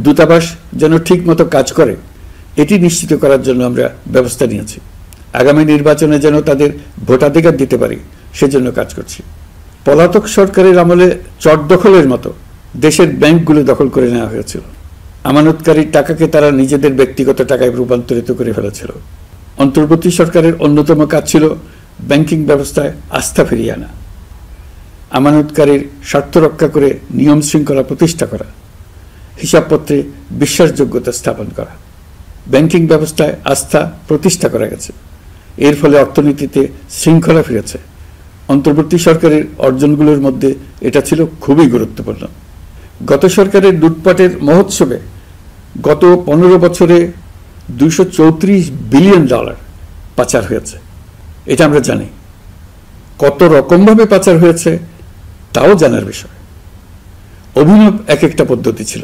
দূতাবাস যেন ঠিকমতো কাজ করে এটি নিশ্চিত করার জন্য আমরা ব্যবস্থা নিয়েছি। আগামী নির্বাচনে যেন তাদের ভোটাধিকার দিতে পারি সেজন্য কাজ করছি। পলাতক সরকারের আমলে চট দখলের মতো দেশের ব্যাংকগুলো দখল করে নেওয়া হয়েছিল। আমানতকারীর টাকাকে তারা নিজেদের ব্যক্তিগত টাকায় রূপান্তরিত করে ফেলেছিল। অন্তর্বর্তী সরকারের অন্যতম কাজ ছিল ব্যাংকিং ব্যবস্থায় আস্থা ফিরিয়ে আনা, আমানতকারীর স্বার্থ রক্ষা করে নিয়ম শৃঙ্খলা প্রতিষ্ঠা করা, হিসাবপত্রে বিশ্বাসযোগ্যতা স্থাপন করা। ব্যাংকিং ব্যবস্থায় আস্থা প্রতিষ্ঠা করা গেছে, এর ফলে অর্থনীতিতে শৃঙ্খলা ফিরেছে। অন্তর্বর্তী সরকারের অর্জনগুলোর মধ্যে এটা ছিল খুবই গুরুত্বপূর্ণ। গত সরকারের লুটপাটের মহোৎসবে গত 15 বছরে $234 বিলিয়ন পাচার হয়েছে। এটা আমরা জানি। কত রকমভাবে পাচার হয়েছে তাও জানার বিষয়। অভিনব এক একটা পদ্ধতি ছিল।